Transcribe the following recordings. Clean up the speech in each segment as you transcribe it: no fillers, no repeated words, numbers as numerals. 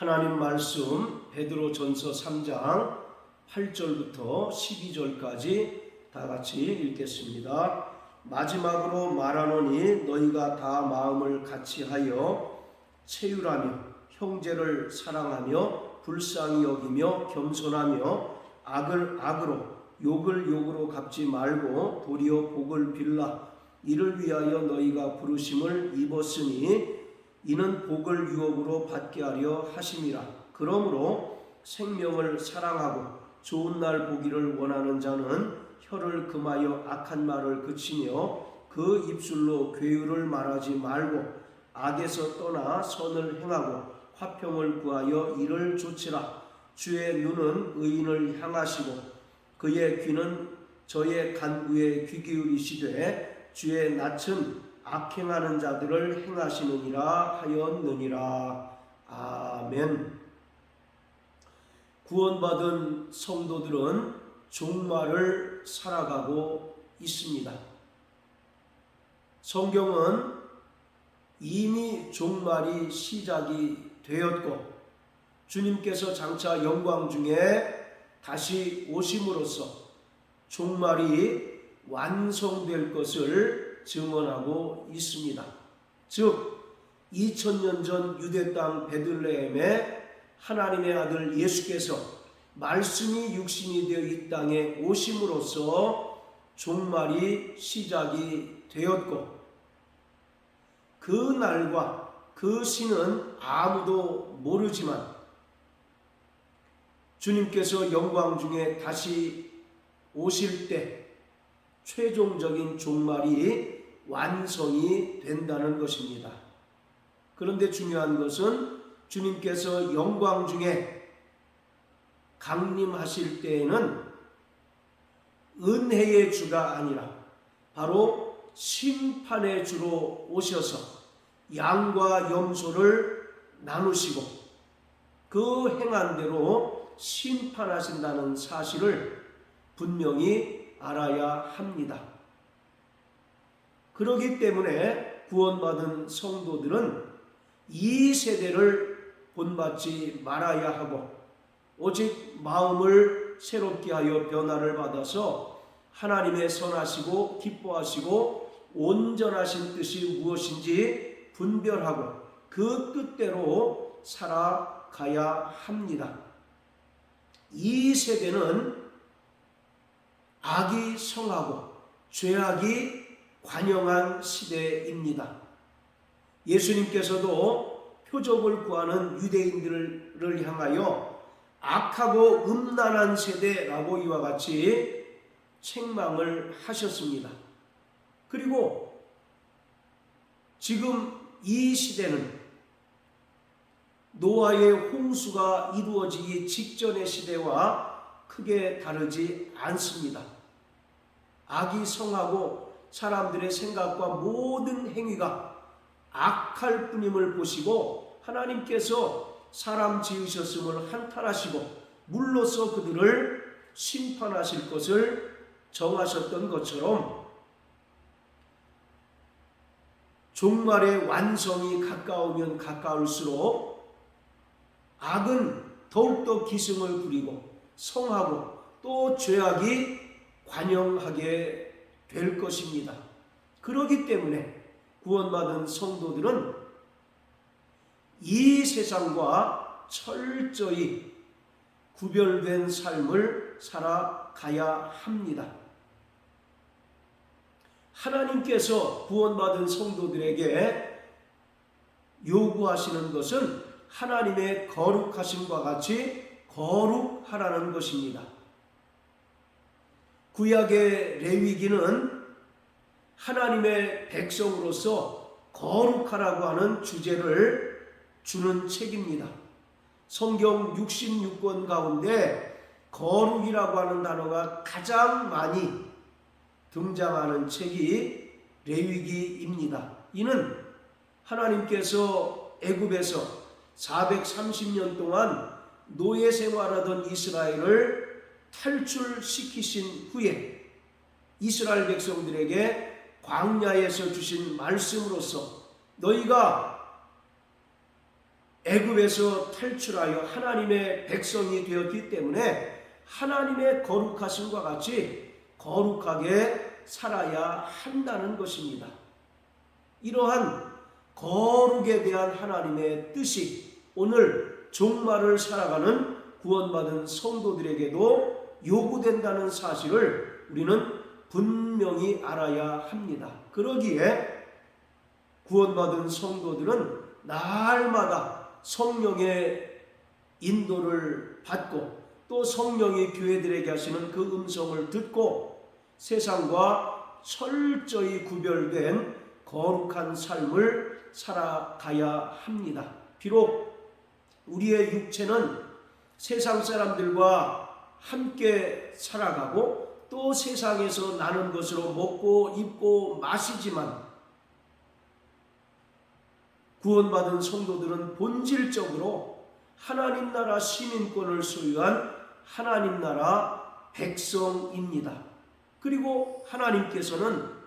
하나님 말씀 베드로전서 3장 8절부터 12절까지 다 같이 읽겠습니다. 마지막으로 말하노니 너희가 다 마음을 같이하여 체휼하며 형제를 사랑하며 불쌍히 여기며 겸손하며 악을 악으로 욕을 욕으로 갚지 말고 도리어 복을 빌라. 이를 위하여 너희가 부르심을 입었으니 이는 복을 유업으로 받게 하려 하심이라. 그러므로 생명을 사랑하고 좋은 날 보기를 원하는 자는 혀를 금하여 악한 말을 그치며 그 입술로 괴유를 말하지 말고 악에서 떠나 선을 행하고 화평을 구하여 이를 좇으라. 주의 눈은 의인을 향하시고 그의 귀는 저의 간구에 귀 기울이시되 주의 낯은 악행하는 자들을 행하시느니라 하였느니라. 아멘. 구원받은 성도들은 종말을 살아가고 있습니다. 성경은 이미 종말이 시작이 되었고 주님께서 장차 영광 중에 다시 오심으로써 종말이 완성될 것을 증언하고 있습니다. 즉 2000년 전 유대 땅 베들레헴에 하나님의 아들 예수께서 말씀이 육신이 되어 이 땅에 오심으로써 종말이 시작이 되었고 그 날과 그 시는 아무도 모르지만 주님께서 영광 중에 다시 오실 때 최종적인 종말이 완성이 된다는 것입니다. 그런데 중요한 것은 주님께서 영광 중에 강림하실 때에는 은혜의 주가 아니라 바로 심판의 주로 오셔서 양과 염소를 나누시고 그 행한 대로 심판하신다는 사실을 분명히 알아야 합니다. 그렇기 때문에 구원받은 성도들은 이 세대를 본받지 말아야 하고 오직 마음을 새롭게 하여 변화를 받아서 하나님의 선하시고 기뻐하시고 온전하신 뜻이 무엇인지 분별하고 그 뜻대로 살아가야 합니다. 이 세대는 악이 성하고 죄악이 관영한 시대입니다. 예수님께서도 표적을 구하는 유대인들을 향하여 악하고 음란한 세대라고 이와 같이 책망을 하셨습니다. 그리고 지금 이 시대는 노아의 홍수가 이루어지기 직전의 시대와 크게 다르지 않습니다. 악이 성하고 사람들의 생각과 모든 행위가 악할 뿐임을 보시고 하나님께서 사람 지으셨음을 한탄하시고 물로써 그들을 심판하실 것을 정하셨던 것처럼 종말의 완성이 가까우면 가까울수록 악은 더욱더 기승을 부리고 성하고 또 죄악이 관영하게 될 것입니다. 그렇기 때문에 구원받은 성도들은 이 세상과 철저히 구별된 삶을 살아가야 합니다. 하나님께서 구원받은 성도들에게 요구하시는 것은 하나님의 거룩하심과 같이 거룩하라는 것입니다. 구약의 레위기는 하나님의 백성으로서 거룩하라고 하는 주제를 주는 책입니다. 성경 66권 가운데 거룩이라고 하는 단어가 가장 많이 등장하는 책이 레위기입니다. 이는 하나님께서 애굽에서 430년 동안 노예 생활하던 이스라엘을 탈출시키신 후에 이스라엘 백성들에게 광야에서 주신 말씀으로서 너희가 애굽에서 탈출하여 하나님의 백성이 되었기 때문에 하나님의 거룩하심과 같이 거룩하게 살아야 한다는 것입니다. 이러한 거룩에 대한 하나님의 뜻이 오늘 종말을 살아가는 구원받은 성도들에게도 요구된다는 사실을 우리는 분명히 알아야 합니다. 그러기에 구원받은 성도들은 날마다 성령의 인도를 받고 또 성령이 교회들에게 하시는 그 음성을 듣고 세상과 철저히 구별된 거룩한 삶을 살아가야 합니다. 비록 우리의 육체는 세상 사람들과 함께 살아가고 또 세상에서 나는 것으로 먹고 입고 마시지만 구원받은 성도들은 본질적으로 하나님 나라 시민권을 소유한 하나님 나라 백성입니다. 그리고 하나님께서는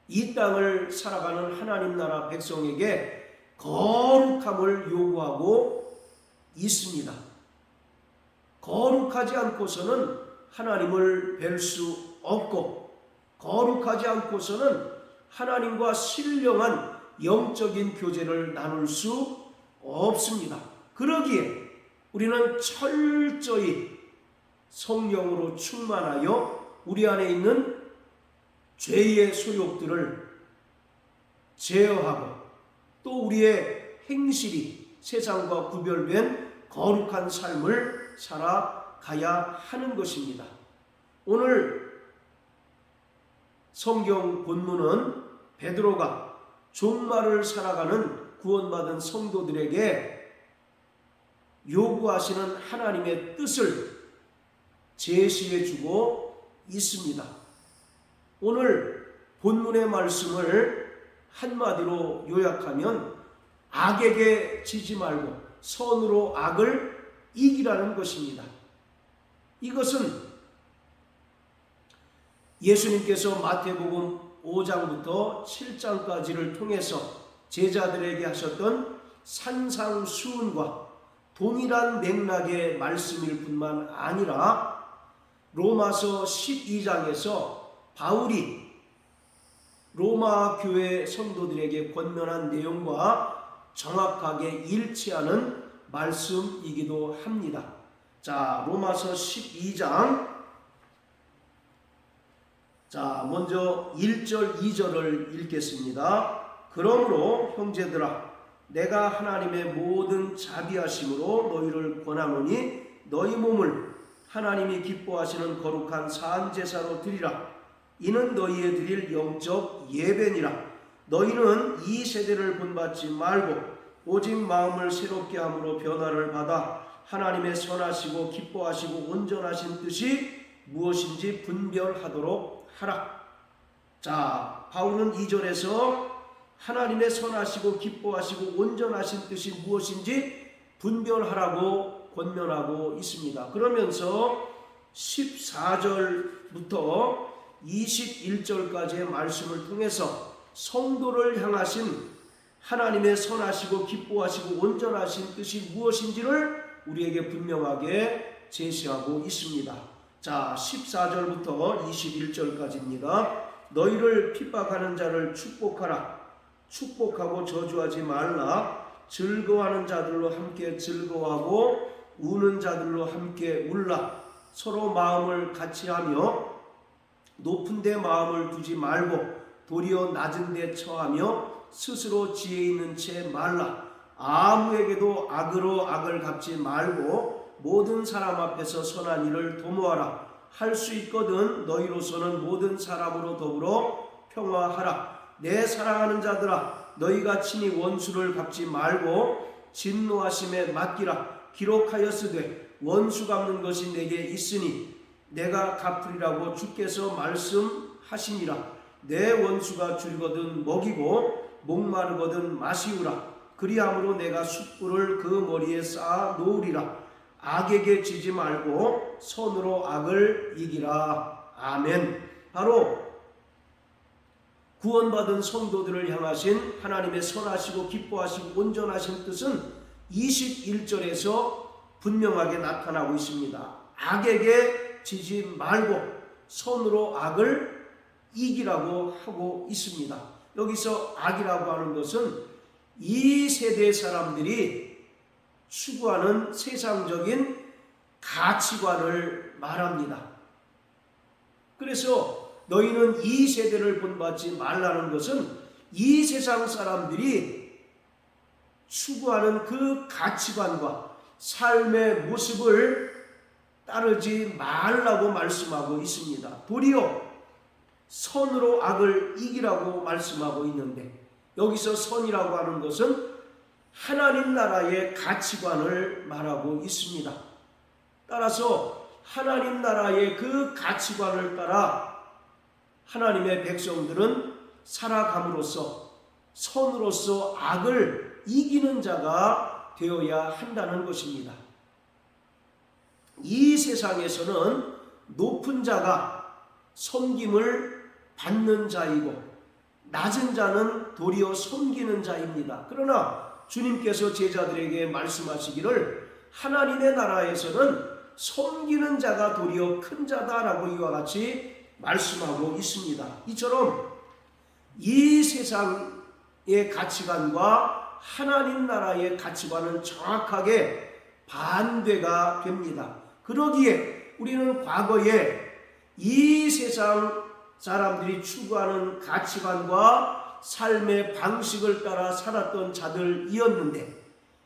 이 땅을 살아가는 하나님 나라 백성에게 거룩함을 요구하고 있습니다. 거룩하지 않고서는 하나님을 뵐 수 없고 거룩하지 않고서는 하나님과 신령한 영적인 교제를 나눌 수 없습니다. 그러기에 우리는 철저히 성령으로 충만하여 우리 안에 있는 죄의 소욕들을 제어하고 또 우리의 행실이 세상과 구별된 거룩한 삶을 살아가야 하는 것입니다. 오늘 성경 본문은 베드로가 종말을 살아가는 구원받은 성도들에게 요구하시는 하나님의 뜻을 제시해 주고 있습니다. 오늘 본문의 말씀을 한마디로 요약하면 악에게 지지 말고 선으로 악을 이기라는 것입니다. 이것은 예수님께서 마태복음 5장부터 7장까지를 통해서 제자들에게 하셨던 산상수훈과 동일한 맥락의 말씀일 뿐만 아니라 로마서 12장에서 바울이 로마 교회 성도들에게 권면한 내용과 정확하게 일치하는 말씀이기도 합니다. 자, 로마서 12장 먼저 1절 2절을 읽겠습니다. 그러므로 형제들아 내가 하나님의 모든 자비하심으로 너희를 권하노니 너희 몸을 하나님이 기뻐하시는 거룩한 산제사로 드리라. 이는 너희의 드릴 영적 예배니라. 너희는 이 세대를 본받지 말고 오직 마음을 새롭게 함으로 변화를 받아 하나님의 선하시고 기뻐하시고 온전하신 뜻이 무엇인지 분별하도록 하라. 자, 바울은 2절에서 하나님의 선하시고 기뻐하시고 온전하신 뜻이 무엇인지 분별하라고 권면하고 있습니다. 그러면서 14절부터 21절까지의 말씀을 통해서 성도를 향하신 하나님의 선하시고 기뻐하시고 온전하신 뜻이 무엇인지를 우리에게 분명하게 제시하고 있습니다. 자, 14절부터 21절까지입니다. 너희를 핍박하는 자를 축복하라. 축복하고 저주하지 말라. 즐거워하는 자들로 함께 즐거워하고 우는 자들로 함께 울라. 서로 마음을 같이하며 높은 데 마음을 두지 말고 도리어 낮은 데 처하며 스스로 지혜 있는 채 말라. 아무에게도 악으로 악을 갚지 말고 모든 사람 앞에서 선한 일을 도모하라. 할 수 있거든 너희로서는 모든 사람으로 더불어 평화하라. 내 사랑하는 자들아 너희가 친히 원수를 갚지 말고 진노하심에 맡기라. 기록하였으되 원수 갚는 것이 내게 있으니 내가 갚으리라고 주께서 말씀하시니라. 내 원수가 줄거든 먹이고 목마르거든 마시우라. 그리함으로 내가 숯불을 그 머리에 쌓아 놓으리라. 악에게 지지 말고 선으로 악을 이기라. 아멘. 바로 구원받은 성도들을 향하신 하나님의 선하시고 기뻐하시고 온전하신 뜻은 21절에서 분명하게 나타나고 있습니다. 악에게 지지 말고 선으로 악을 이기라고 하고 있습니다. 여기서 악이라고 하는 것은 이 세대 사람들이 추구하는 세상적인 가치관을 말합니다. 그래서 너희는 이 세대를 본받지 말라는 것은 이 세상 사람들이 추구하는 그 가치관과 삶의 모습을 따르지 말라고 말씀하고 있습니다. 도리어 선으로 악을 이기라고 말씀하고 있는데, 여기서 선이라고 하는 것은 하나님 나라의 가치관을 말하고 있습니다. 따라서 하나님 나라의 그 가치관을 따라 하나님의 백성들은 살아감으로써 선으로서 악을 이기는 자가 되어야 한다는 것입니다. 이 세상에서는 높은 자가 섬김을 받는 자이고 낮은 자는 도리어 섬기는 자입니다. 그러나 주님께서 제자들에게 말씀하시기를 하나님의 나라에서는 섬기는 자가 도리어 큰 자다라고 이와 같이 말씀하고 있습니다. 이처럼 이 세상의 가치관과 하나님 나라의 가치관은 정확하게 반대가 됩니다. 그러기에 우리는 과거에 이 세상 사람들이 추구하는 가치관과 삶의 방식을 따라 살았던 자들이었는데,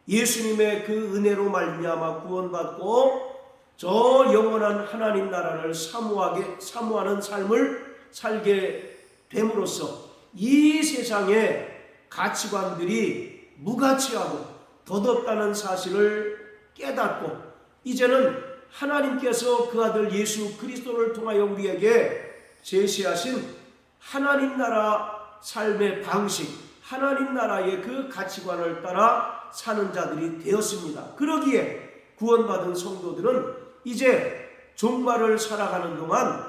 예수님의 그 은혜로 말미암아 구원받고 저 영원한 하나님 나라를 사모하는 삶을 살게 됨으로써 이 세상의 가치관들이 무가치하고 덧없다는 사실을 깨닫고, 이제는 하나님께서 그 아들 예수 그리스도를 통하여 우리에게 제시하신 하나님 나라 삶의 방식, 하나님 나라의 그 가치관을 따라 사는 자들이 되었습니다. 그러기에 구원받은 성도들은 이제 종말을 살아가는 동안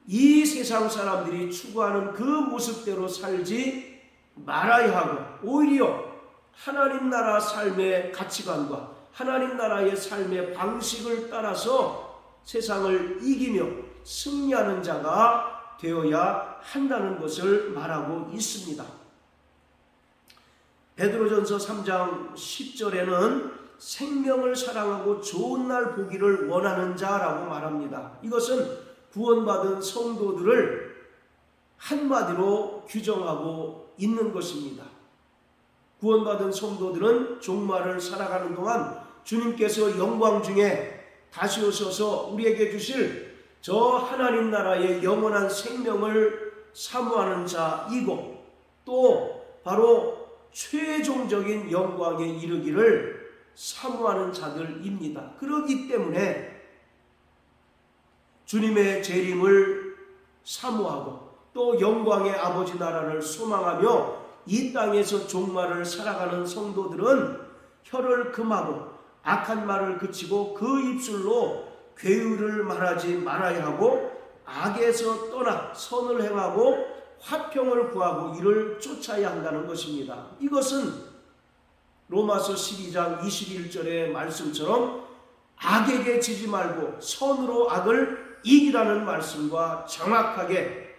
이 세상 사람들이 추구하는 그 모습대로 살지 말아야 하고, 오히려 하나님 나라 삶의 가치관과 하나님 나라의 삶의 방식을 따라서 세상을 이기며 승리하는 자가 되어야 한다는 것을 말하고 있습니다. 베드로전서 3장 10절에는 생명을 사랑하고 좋은 날 보기를 원하는 자라고 말합니다. 이것은 구원받은 성도들을 한마디로 규정하고 있는 것입니다. 구원받은 성도들은 종말을 살아가는 동안 주님께서 영광 중에 다시 오셔서 우리에게 주실 저 하나님 나라의 영원한 생명을 사모하는 자이고, 또 바로 최종적인 영광에 이르기를 사모하는 자들입니다. 그렇기 때문에 주님의 재림을 사모하고 또 영광의 아버지 나라를 소망하며 이 땅에서 종말을 살아가는 성도들은 혀를 금하고 악한 말을 그치고 그 입술로 괴유를 말하지 말아야 하고, 악에서 떠나 선을 행하고 화평을 구하고 이를 쫓아야 한다는 것입니다. 이것은 로마서 12장 21절의 말씀처럼 악에게 지지 말고 선으로 악을 이기라는 말씀과 정확하게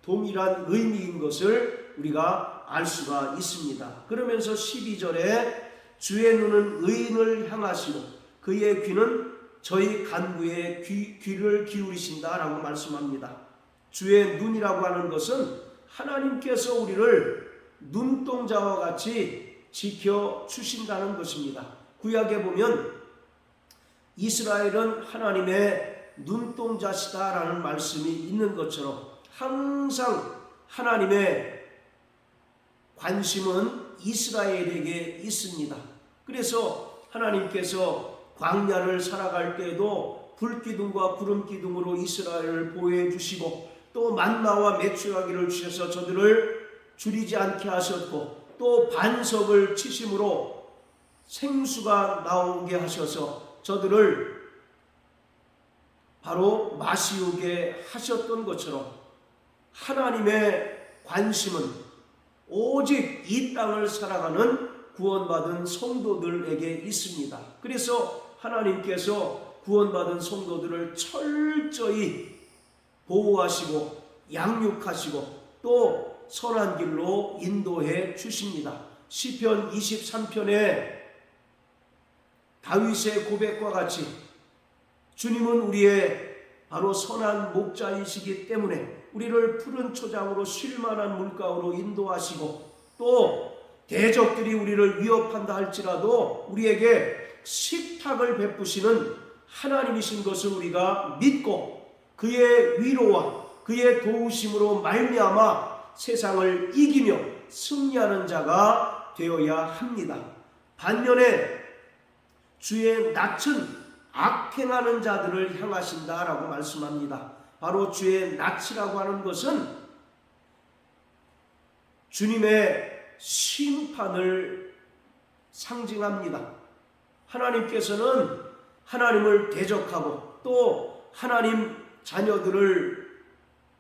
동일한 의미인 것을 우리가 알 수가 있습니다. 그러면서 12절에 주의 눈은 의인을 향하시고 그의 귀는 저희 간구에 귀를 기울이신다라고 말씀합니다. 주의 눈이라고 하는 것은 하나님께서 우리를 눈동자와 같이 지켜주신다는 것입니다. 구약에 보면 이스라엘은 하나님의 눈동자시다라는 말씀이 있는 것처럼 항상 하나님의 관심은 이스라엘에게 있습니다. 그래서 하나님께서 광야를 살아갈 때에도 불기둥과 구름기둥으로 이스라엘을 보호해 주시고, 또 만나와 메추라기를 주셔서 저들을 줄이지 않게 하셨고, 또 반석을 치심으로 생수가 나오게 하셔서 저들을 바로 마시우게 하셨던 것처럼 하나님의 관심은 오직 이 땅을 살아가는 구원받은 성도들에게 있습니다. 그래서 하나님께서 구원받은 성도들을 철저히 보호하시고 양육하시고 또 선한 길로 인도해 주십니다. 시편 23편에 다윗의 고백과 같이 주님은 우리의 바로 선한 목자이시기 때문에 우리를 푸른 초장으로 쉴만한 물가로 인도하시고 또 대적들이 우리를 위협한다 할지라도 우리에게 식탁을 베푸시는 하나님이신 것을 우리가 믿고 그의 위로와 그의 도우심으로 말미암아 세상을 이기며 승리하는 자가 되어야 합니다. 반면에 주의 낯은 악행하는 자들을 향하신다라고 말씀합니다. 바로 주의 낯이라고 하는 것은 주님의 심판을 상징합니다. 하나님께서는 하나님을 대적하고 또 하나님 자녀들을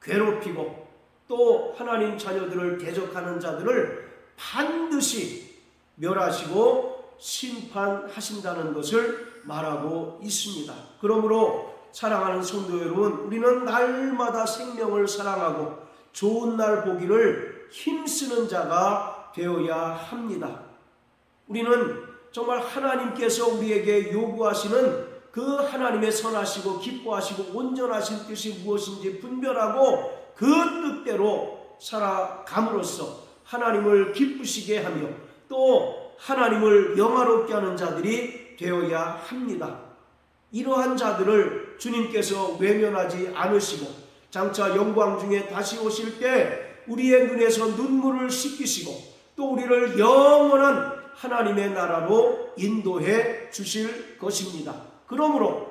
괴롭히고 또 하나님 자녀들을 대적하는 자들을 반드시 멸하시고 심판하신다는 것을 말하고 있습니다. 그러므로 사랑하는 성도 여러분, 우리는 날마다 생명을 사랑하고 좋은 날 보기를 힘쓰는 자가 되어야 합니다. 우리는 정말 하나님께서 우리에게 요구하시는 그 하나님의 선하시고 기뻐하시고 온전하신 뜻이 무엇인지 분별하고 그 뜻대로 살아감으로써 하나님을 기쁘시게 하며 또 하나님을 영화롭게 하는 자들이 되어야 합니다. 이러한 자들을 주님께서 외면하지 않으시고 장차 영광 중에 다시 오실 때 우리의 눈에서 눈물을 씻기시고 또 우리를 영원한 하나님의 나라로 인도해 주실 것입니다. 그러므로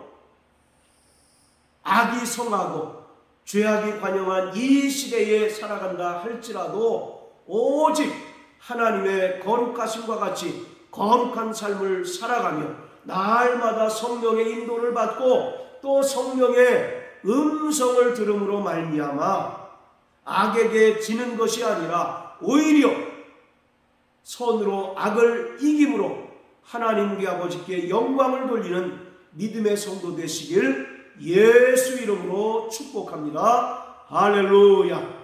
악이 성하고 죄악이 관영한 이 시대에 살아간다 할지라도 오직 하나님의 거룩하심과 같이 거룩한 삶을 살아가며 날마다 성령의 인도를 받고 또 성령의 음성을 들음으로 말미암아 악에게 지는 것이 아니라 오히려 선으로 악을 이김으로 하나님 우리 아버지께 영광을 돌리는 믿음의 성도 되시길 예수 이름으로 축복합니다. 할렐루야.